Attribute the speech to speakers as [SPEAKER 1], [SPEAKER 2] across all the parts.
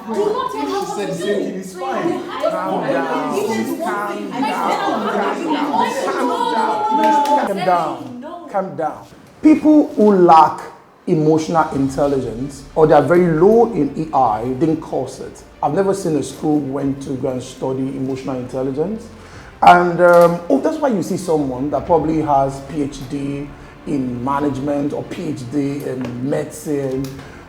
[SPEAKER 1] She said the same thing is fine.
[SPEAKER 2] Calm down. People who lack emotional intelligence or they are very low in EI didn't cause it. I've never seen a school went to go and study emotional intelligence. And that's why you see someone that probably has PhD in management or PhD in medicine,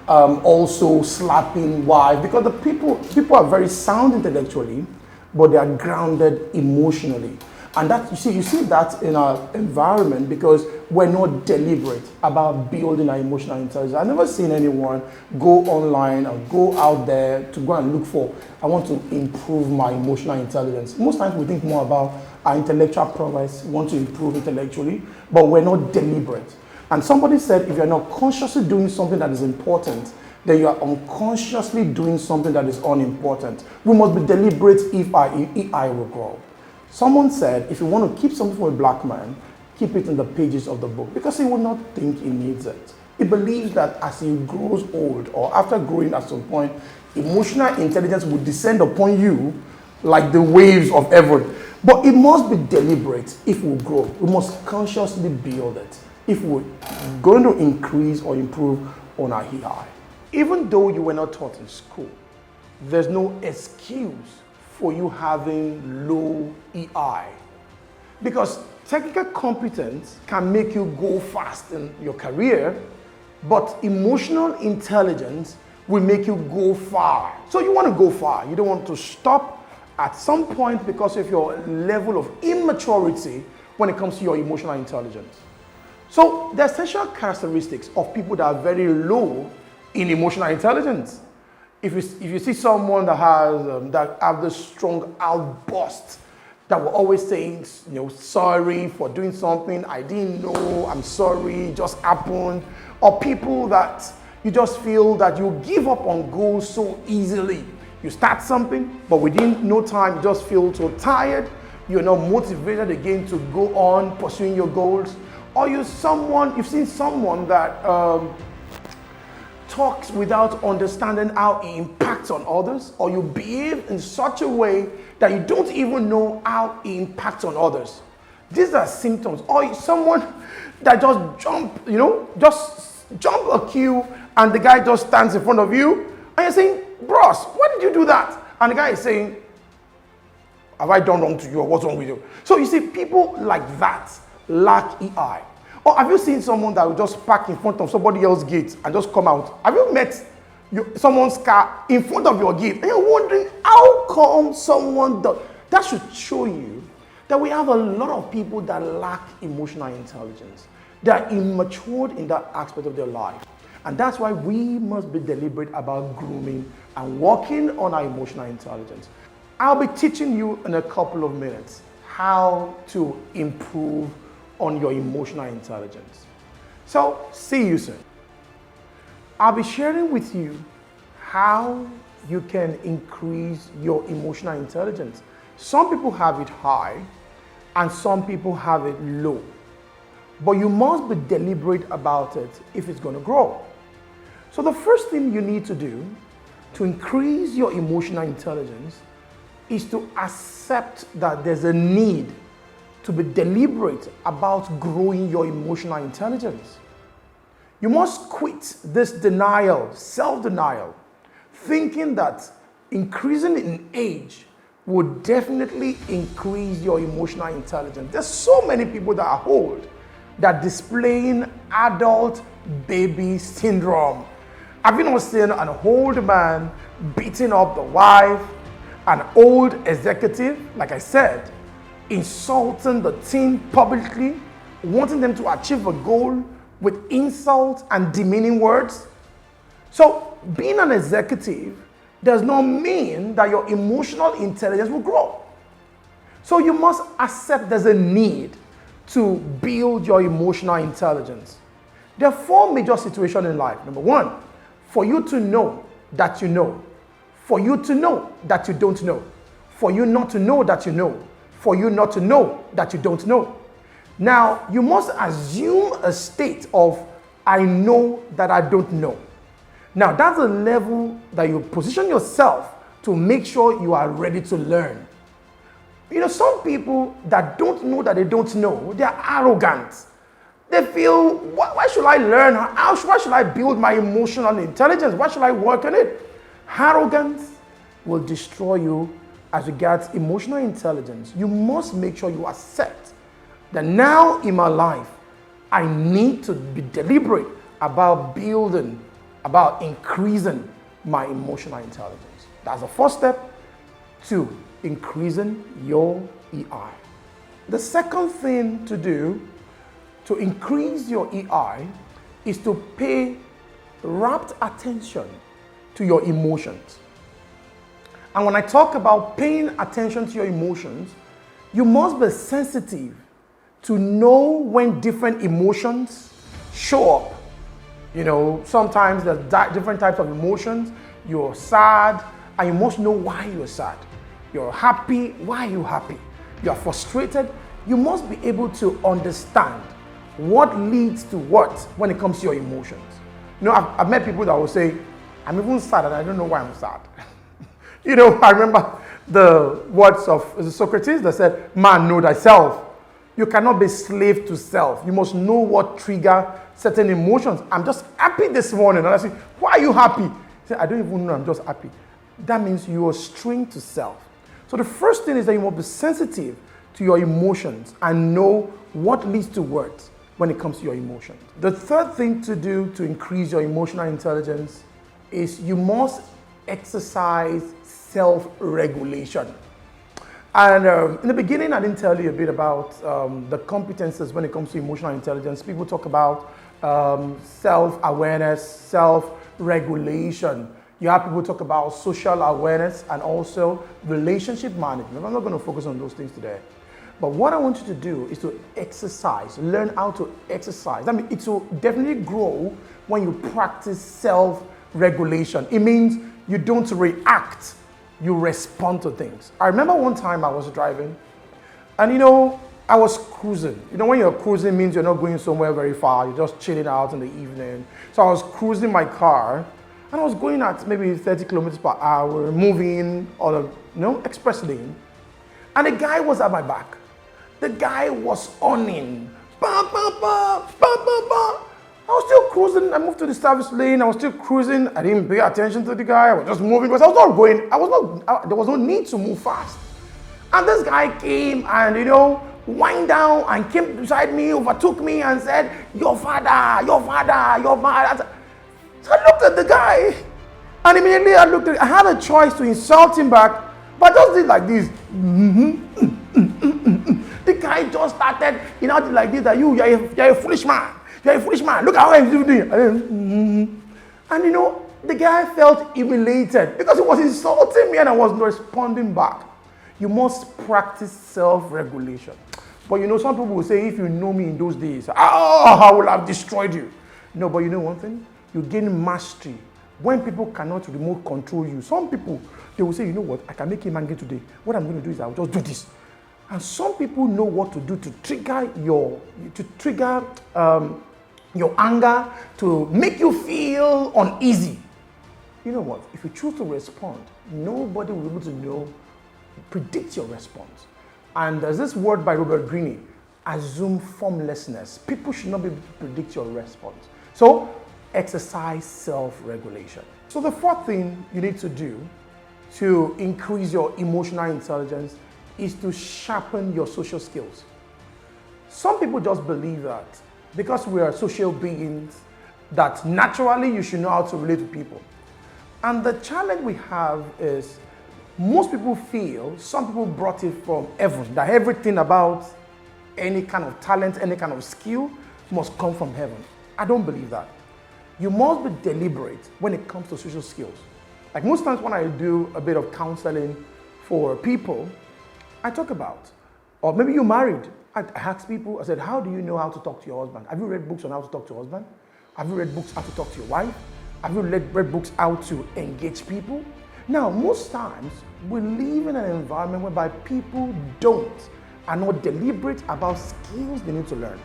[SPEAKER 2] also slapping wife, because the people are very sound intellectually, but they are grounded emotionally. And that you see that in our environment because we're not deliberate about building our emotional intelligence. I've never seen anyone go online or go out there to go and look for, I want to improve my emotional intelligence. Most times we think more about our intellectual prowess, we want to improve intellectually, but we're not deliberate. And somebody said if you're not consciously doing something that is important, then you are unconsciously doing something that is unimportant. We must be deliberate if our EI will grow. Someone said, if you want to keep something from a black man, keep it in the pages of the book because he will not think he needs it. He believes that as he grows old or after growing at some point, emotional intelligence will descend upon you like the waves of heaven. But it must be deliberate if we grow. We must consciously build it if we're going to increase or improve on our EI. Even though you were not taught in school, there's no excuse for you having low EI. Because technical competence can make you go fast in your career, but emotional intelligence will make you go far. So you want to go far. You don't want to stop at some point because of your level of immaturity when it comes to your emotional intelligence. So the essential characteristics of people that are very low in emotional intelligence. If you see someone that has that have this strong outburst, that will always saying, sorry for doing something, I didn't know, I'm sorry, it just happened, or people that you just feel that you give up on goals so easily. You start something, but within no time, you just feel so tired, you're not motivated again to go on pursuing your goals, or you've seen someone that talks without understanding how it impacts on others, or you behave in such a way that you don't even know how it impacts on others. These are symptoms. Or someone that just jump a queue and the guy just stands in front of you and you're saying, bros, why did you do that? And the guy is saying, have I done wrong to you or what's wrong with you? So you see, people like that lack EI. Or have you seen someone that will just park in front of somebody else's gate and just come out? Have you met someone's car in front of your gate and you're wondering how come someone does? That should show you that we have a lot of people that lack emotional intelligence. They are immature in that aspect of their life. And that's why we must be deliberate about grooming and working on our emotional intelligence. I'll be teaching you in a couple of minutes how to improve on your emotional intelligence. So, see you soon. I'll be sharing with you how you can increase your emotional intelligence. Some people have it high and some people have it low. But you must be deliberate about it if it's going to grow. So the first thing you need to do to increase your emotional intelligence is to accept that there's a need to be deliberate about growing your emotional intelligence. You must quit this denial, self-denial, thinking that increasing in age would definitely increase your emotional intelligence. There's so many people that are old that displaying adult baby syndrome. Have you not seen an old man beating up the wife, an old executive, like I said, insulting the team publicly, wanting them to achieve a goal with insult and demeaning words? So being an executive does not mean that your emotional intelligence will grow. So you must accept there's a need to build your emotional intelligence. There are four major situations in life. Number one, for you to know that you know. For you to know that you don't know. For you not to know that you know. For you not to know that you don't know. Now, you must assume a state of, I know that I don't know. Now, that's a level that you position yourself to make sure you are ready to learn. You know, some people that don't know that they don't know, they are arrogant. They feel, why should I learn? Why should I build my emotional intelligence? Why should I work on it? Arrogance will destroy you as regards emotional intelligence. You must make sure you accept that now in my life, I need to be deliberate about building, about increasing my emotional intelligence. That's the first step to increasing your EI. The second thing to do to increase your EI is to pay rapt attention to your emotions. And when I talk about paying attention to your emotions, you must be sensitive to know when different emotions show up. You know, sometimes there's different types of emotions. You're sad, and you must know why you're sad. You're happy, why are you happy? You're frustrated, you must be able to understand what leads to what when it comes to your emotions. You know, I've met people that will say, I'm even sad and I don't know why I'm sad. You know, I remember the words of Socrates that said, man, know thyself. You cannot be slave to self. You must know what trigger certain emotions. I'm just happy this morning. And I say, why are you happy? I say, I don't even know, I'm just happy. That means you are strained to self. So the first thing is that you must be sensitive to your emotions and know what leads to what when it comes to your emotions. The third thing to do to increase your emotional intelligence is you must exercise self-regulation. And in the beginning, I didn't tell you a bit about the competences when it comes to emotional intelligence. People talk about self-awareness, self-regulation. You have people talk about social awareness and also relationship management. I'm not going to focus on those things today. But what I want you to do is to exercise, learn how to exercise. I mean, it will definitely grow when you practice self-regulation. It means you don't react, you respond to things. I remember one time I was driving and, you know, I was cruising. You know, when you're cruising, it means you're not going somewhere very far. You're just chilling out in the evening. So I was cruising my car and I was going at maybe 30 kilometers per hour, moving on a, express lane. And a guy was at my back. The guy was owning. Bah, bah, bah, bah, bah, bah. I was still cruising. I moved to the service lane. I was still cruising. I didn't pay attention to the guy. I was just moving because I was not going. There was no need to move fast. And this guy came and, wind down and came beside me, overtook me and said, your father, your father, your father. So I looked at the guy and immediately I had a choice to insult him back, but I just did like this. The guy just started, did like this, that you're a foolish man. You're a foolish man. Look at how he's doing. And the guy felt humiliated because he was insulting me and I was responding back. You must practice self-regulation. But some people will say, if you know me in those days, I will have destroyed you. No, but you know one thing? You gain mastery when people cannot remote control you. Some people, they will say, you know what? I can make him angry today. What I'm going to do is I'll just do this. And some people know what to do to trigger your anger, to make you feel uneasy. You know what? If you choose to respond, nobody will be able to predict your response. And there's this word by Robert Greene, assume formlessness. People should not be able to predict your response. So exercise self-regulation. So the fourth thing you need to do to increase your emotional intelligence is to sharpen your social skills. Some people just believe that because we are social beings, that naturally you should know how to relate to people. And the challenge we have is most people feel, some people brought it from heaven, that everything about any kind of talent, any kind of skill must come from heaven. I don't believe that. You must be deliberate when it comes to social skills. Like most times when I do a bit of counseling for people, I talk about, or maybe you're married. I ask people, I said, how do you know how to talk to your husband? Have you read books on how to talk to your husband? Have you read books how to talk to your wife? Have you read books how to engage people? Now, most times, we live in an environment whereby people are not deliberate about skills they need to learn.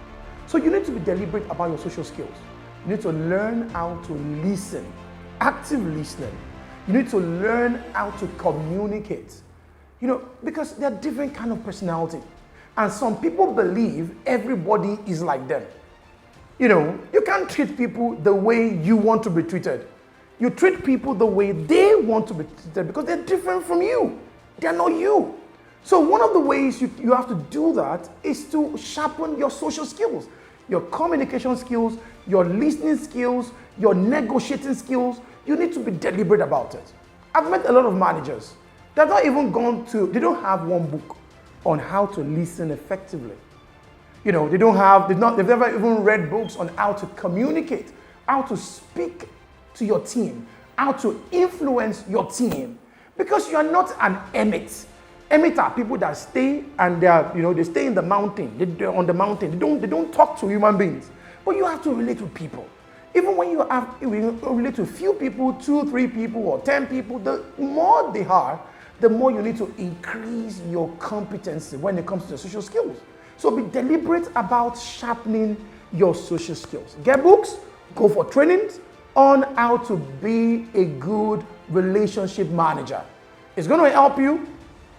[SPEAKER 2] So you need to be deliberate about your social skills. You need to learn how to listen active listening. You need to learn how to communicate. Because there are different kind of personality. And some people believe everybody is like them. You can't treat people the way you want to be treated. You treat people the way they want to be treated because they're different from you. They're not you. So one of the ways you have to do that is to sharpen your social skills, your communication skills, your listening skills, your negotiating skills. You need to be deliberate about it. I've met a lot of managers that have not even they don't have one book on how to listen effectively. They've never even read books on how to communicate, how to speak to your team, how to influence your team. Because you are not an emmet. Emmet are people that stay and they stay in the mountain. They're on the mountain. They don't talk to human beings. But you have to relate with people. Even when you relate to few people, 2, 3 people, or 10 people, the more they are, the more you need to increase your competency when it comes to the social skills. So be deliberate about sharpening your social skills. Get books, go for trainings on how to be a good relationship manager. It's going to help you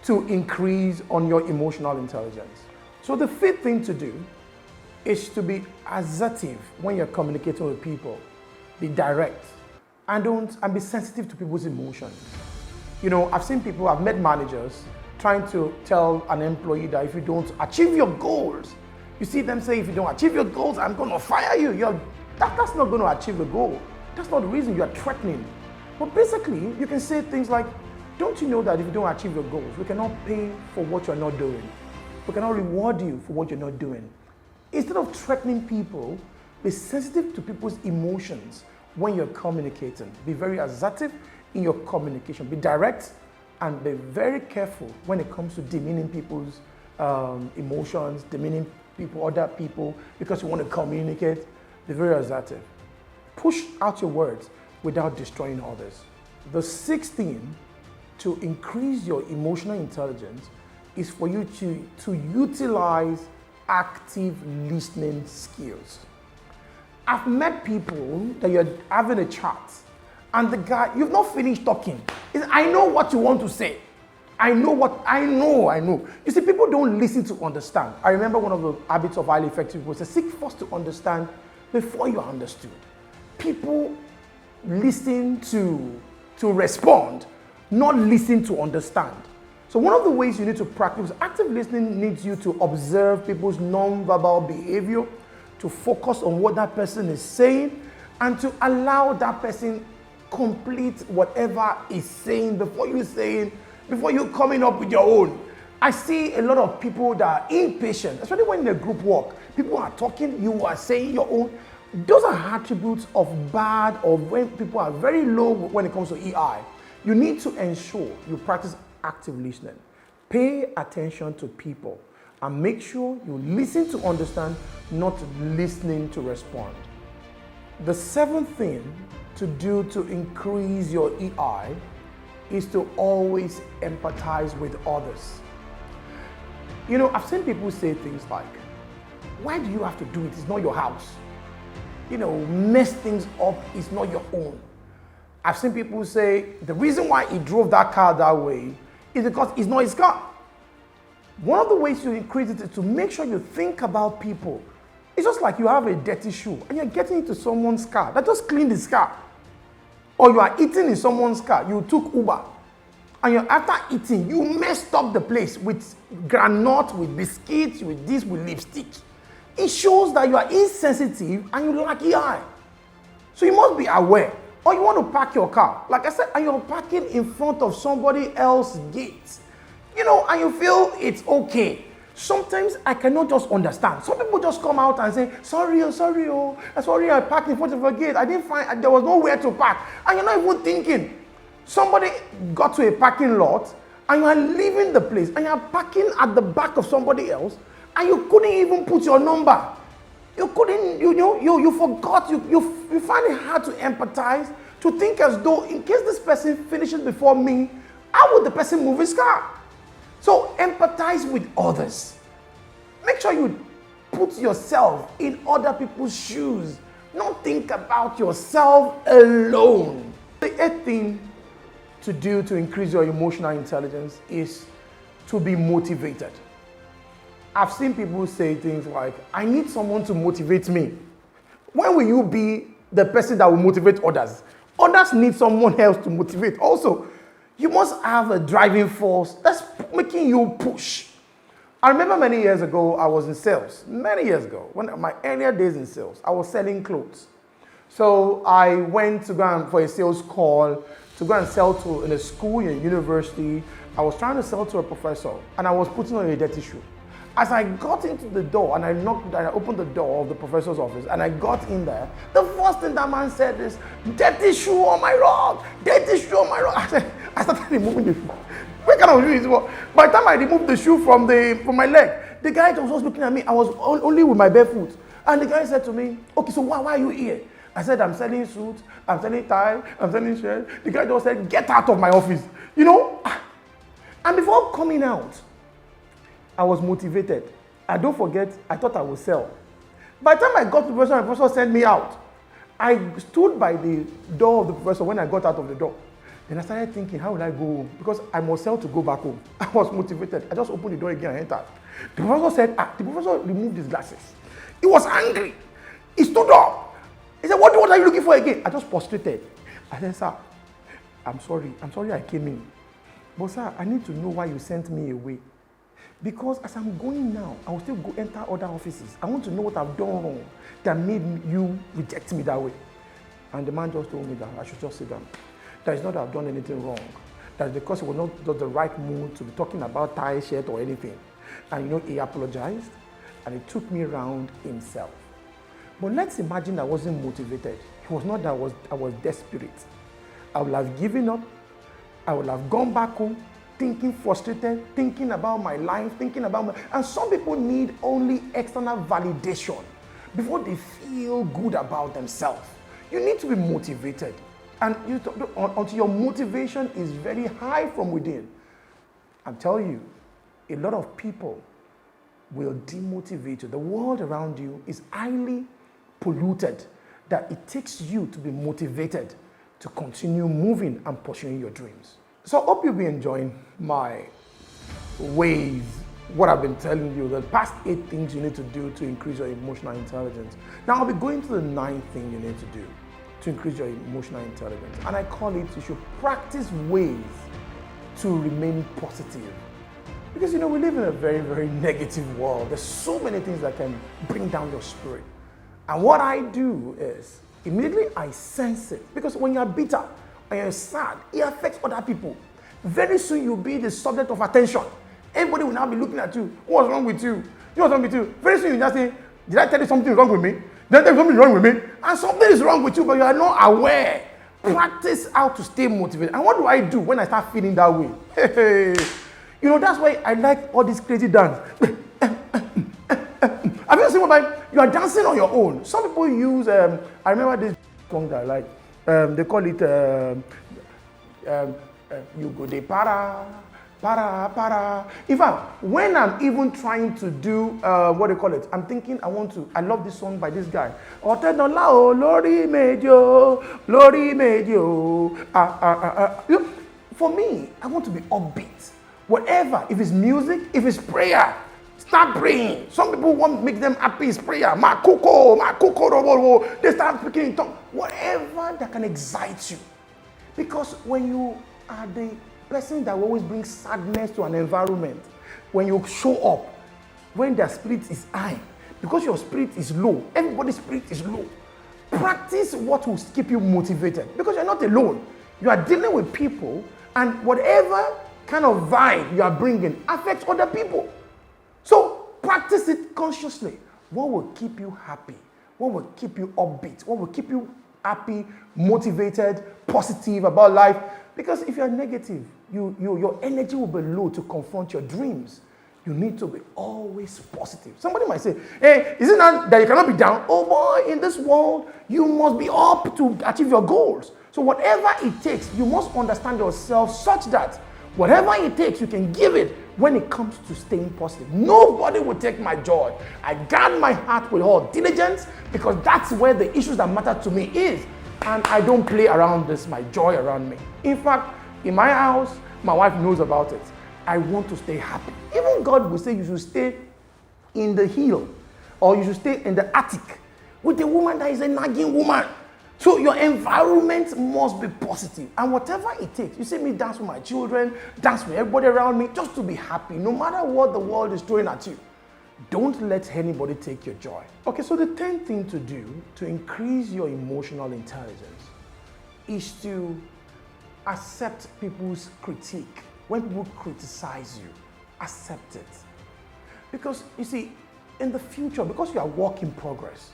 [SPEAKER 2] to increase on your emotional intelligence. So the 5th thing to do is to be assertive when you're communicating with people. Be direct and be sensitive to people's emotions. I've met managers trying to tell an employee that if you don't achieve your goals, you see them say, if you don't achieve your goals, I'm going to fire you. That's not going to achieve the goal. That's not the reason you are threatening. But basically, you can say things like, don't you know that if you don't achieve your goals, we cannot pay for what you're not doing. We cannot reward you for what you're not doing. Instead of threatening people, be sensitive to people's emotions when you're communicating. Be very assertive in your communication. Be direct and be very careful when it comes to demeaning people's emotions, demeaning other people, because you want to communicate. Be very assertive. Push out your words without destroying others. The 6th thing to increase your emotional intelligence is for you to utilize active listening skills. I've met people that you're having a chat and the guy, you've not finished talking. I know what you want to say. I know. You see, people don't listen to understand. I remember one of the habits of highly effective people says, seek first to understand before you are understood. People listen to respond, not listen to understand. So one of the ways you need to practice active listening needs you to observe people's non-verbal behavior, to focus on what that person is saying, and to allow that person complete whatever is saying before you coming up with your own. I see a lot of people that are impatient, especially when in a group work. People are talking, you are saying your own. Those are attributes of bad, or when people are very low when it comes to EI. You need to ensure you practice active listening. Pay attention to people and make sure you listen to understand, not listening to respond. The 7th thing to do to increase your EI is to always empathize with others. I've seen people say things like, why do you have to do it? It's not your house. Mess things up is not your own. I've seen people say, the reason why he drove that car that way is because it's not his car. One of the ways you increase it is to make sure you think about people. It's just like you have a dirty shoe and you're getting into someone's car that just cleaned his car. Or you are eating in someone's car, you took Uber, and after eating, you messed up the place with granite, with biscuits, with this, with lipstick. It shows that you are insensitive and you lack EI. So you must be aware. Or you want to park your car, like I said, and you're parking in front of somebody else's gate, and you feel it's okay. Sometimes I cannot just understand. Some people just come out and say, sorry, I parked in front of a gate. I didn't find, there was nowhere to park. And you're not even thinking. Somebody got to a parking lot and you are leaving the place and you are parking at the back of somebody else and you couldn't even put your number. You couldn't, you forgot, you find it hard to empathize, to think as though in case this person finishes before me, how would the person move his car? So empathize with others. Make sure you put yourself in other people's shoes. Don't think about yourself alone. The eighth thing to do to increase your emotional intelligence is to be motivated. I've seen people say things like, I need someone to motivate me. When will you be the person that will motivate others? Others need someone else to motivate. Also, you must have a driving force that's making you push. I remember many years ago, I was in sales. Many years ago, when my earlier days in sales, I was selling clothes. So I went to go for a sales call to go and sell to in a school, in a university. I was trying to sell to a professor, and I was putting on a dirty shoe. As I got into the door and I knocked and I opened the door of the professor's office and I got in there, the first thing that man said is, dirty shoe on my rug, dirty shoe on my rug. I started removing the shoe. What kind of shoe is it? By the time I removed the shoe from my leg, the guy was just looking at me. I was only with my bare foot. And the guy said to me, okay, so why are you here? I said, I'm selling suits, I'm selling tie, I'm selling shirts. The guy just said, get out of my office. You know? And before coming out, I was motivated. And don't forget, I thought I would sell. By the time I got to the professor sent me out. I stood by the door of the professor when I got out of the door. Then I started thinking, how will I go home? Because I must sell to go back home. I was motivated. I just opened the door again and entered. The professor said, the professor removed his glasses. He was angry. He stood up. He said, what are you looking for again? I just prostrated. I said, sir, I'm sorry I came in. But sir, I need to know why you sent me away. Because as I'm going now, I will still go enter other offices. I want to know what I've done wrong that made you reject me that way. And the man just told me that I should just sit down. That is not that I've done anything wrong. That is because it was not the right mood to be talking about tie, shirt, or anything. And you know, he apologized and he took me around himself. But let's imagine I wasn't motivated. It was not that I was desperate. I would have given up. I would have gone back home, thinking frustrated, thinking about my life, and some people need only external validation before they feel good about themselves. You need to be motivated. And until your motivation is very high from within, I'm telling you, a lot of people will demotivate you. The world around you is highly polluted that it takes you to be motivated to continue moving and pursuing your dreams. So I hope you'll be enjoying my ways, what I've been telling you, the past 8 things you need to do to increase your emotional intelligence. Now I'll be going to the 9th thing you need to do to increase your emotional intelligence. And I call it, you should practice ways to remain positive. Because, you know, we live in a very, very negative world. There's so many things that can bring down your spirit. And what I do is, immediately I sense it. Because when you're bitter and you're sad, it affects other people. Very soon you'll be the subject of attention. Everybody will now be looking at you. What's wrong with you? What's wrong with you? Very soon you just say, did I tell you something is wrong with me? Did I tell you something is wrong with me? And something is wrong with you, but you are not aware. Practice how to stay motivated. And what do I do when I start feeling that way? You know, that's why I like all this crazy dance. Have you seen what you are dancing on your own? Some people use, I remember this song that I like. They call it, you go de para. In fact, when I'm even trying to do, what do you call it? I'm thinking I love this song by this guy. Lori medio. For me, I want to be upbeat. Whatever, if it's music, if it's prayer, start praying. Some people want to make them happy is prayer. They start speaking in tongues. Whatever that can excite you. Because when you are the person that will always brings sadness to an environment, when you show up, when their spirit is high, because your spirit is low, everybody's spirit is low. Practice what will keep you motivated. Because you're not alone. You are dealing with people, and whatever kind of vibe you are bringing affects other people. So practice it consciously. What will keep you happy? What will keep you upbeat? What will keep you happy, motivated, positive about life? Because if you're negative, your energy will be low to confront your dreams. You need to be always positive. Somebody might say, hey, is it not that you cannot be down? Oh boy, in this world, you must be up to achieve your goals. So whatever it takes, you must understand yourself such that whatever it takes, you can give it when it comes to staying positive. Nobody will take my joy. I guard my heart with all diligence because that's where the issues that matter to me is. And I don't play around this, my joy around me. In fact, in my house, my wife knows about it. I want to stay happy. Even God will say you should stay in the hill or you should stay in the attic with a woman that is a nagging woman. So your environment must be positive. And whatever it takes, you see me dance with my children, dance with everybody around me, just to be happy, no matter what the world is throwing at you. Don't let anybody take your joy. Okay, so the 10th thing to do to increase your emotional intelligence is to accept people's critique. When people criticize you, accept it. Because you see, in the future, because you are work in progress,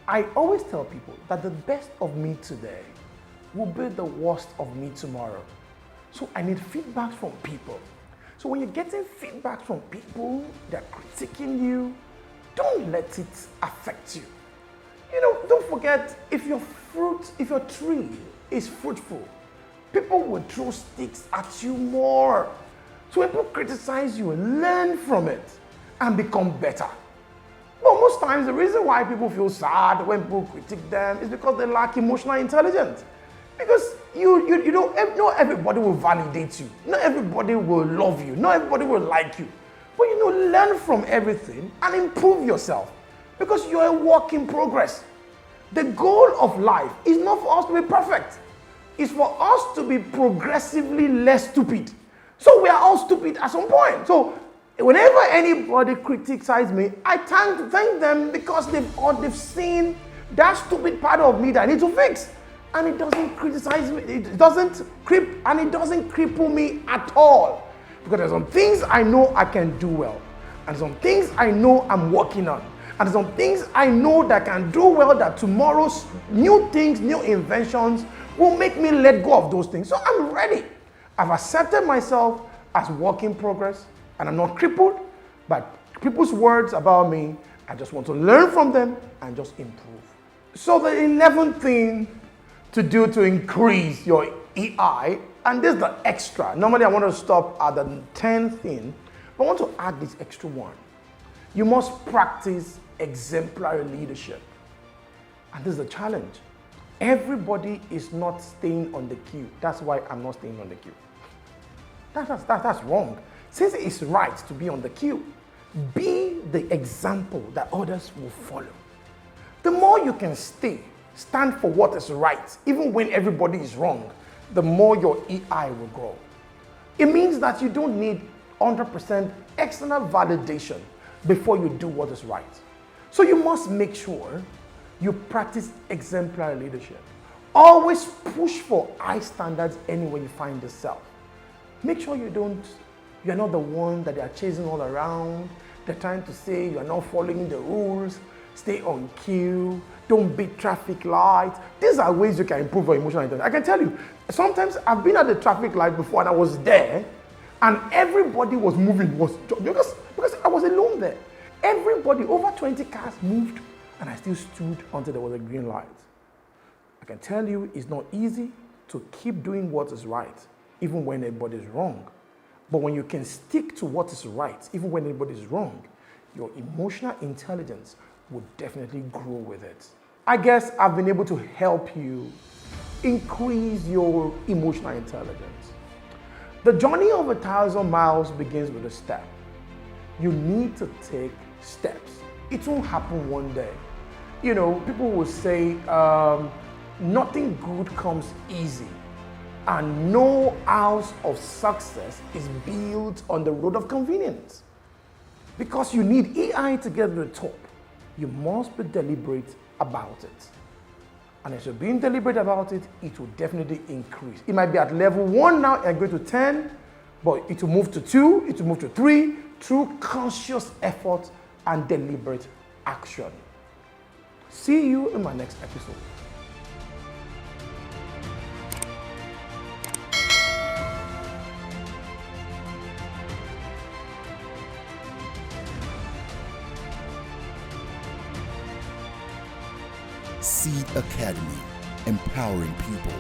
[SPEAKER 2] I always tell people that the best of me today will be the worst of me tomorrow. So I need feedback from people. So when you're getting feedback from people that are critiquing you, don't let it affect you. You know, don't forget, if your tree is fruitful, people will throw sticks at you more. So when people criticize you, learn from it and become better. But most times, the reason why people feel sad when people critique them is because they lack emotional intelligence. Because you know, not everybody will validate you. Not everybody will love you. Not everybody will like you. But you know, learn from everything and improve yourself. Because you're a work in progress. The goal of life is not for us to be perfect. It's for us to be progressively less stupid. So we are all stupid at some point. So whenever anybody criticizes me, I thank them because they've seen that stupid part of me that I need to fix. And it doesn't criticize me, it doesn't cripple me at all. Because there's some things I know I can do well. And some things I know I'm working on. And some things I know that I can do well, that tomorrow's new things, new inventions will make me let go of those things. So I'm ready. I've accepted myself as work in progress. And I'm not crippled by people's words about me. I just want to learn from them and just improve. So the 11th thing to do to increase your EI, and this is the extra. Normally I want to stop at the 10th thing, but I want to add this extra one. You must practice exemplary leadership. And this is the challenge. Everybody is not staying on the queue. That's why I'm not staying on the queue. That's wrong. Since it's right to be on the queue, be the example that others will follow. The more you can stand for what is right, even when everybody is wrong, the more your EI will grow. It means that you don't need 100% external validation before you do what is right. So you must make sure you practice exemplary leadership. Always push for high standards anywhere you find yourself. Make sure you're not the one that they are chasing all around. They're trying to say you're not following the rules. Stay on cue. Don't beat traffic lights. These are ways you can improve your emotional intelligence. I can tell you, sometimes I've been at the traffic light before and I was there and everybody was moving. Because I was alone there. Everybody, over 20 cars moved and I still stood until there was a green light. I can tell you it's not easy to keep doing what is right, even when everybody is wrong. But when you can stick to what is right, even when anybody is wrong, your emotional intelligence will definitely grow with it. I guess I've been able to help you increase your emotional intelligence. The journey of 1,000 miles begins with a step. You need to take steps. It won't happen one day. You know, people will say, nothing good comes easy. And no house of success is built on the road of convenience. Because you need EI to get to the top, you must be deliberate about it. And as you're being deliberate about it, it will definitely increase. It might be at level 1 now and go to 10, but it will move to 2, it will move to 3 through conscious effort and deliberate action. See you in my next episode.
[SPEAKER 3] Seed Academy, empowering people,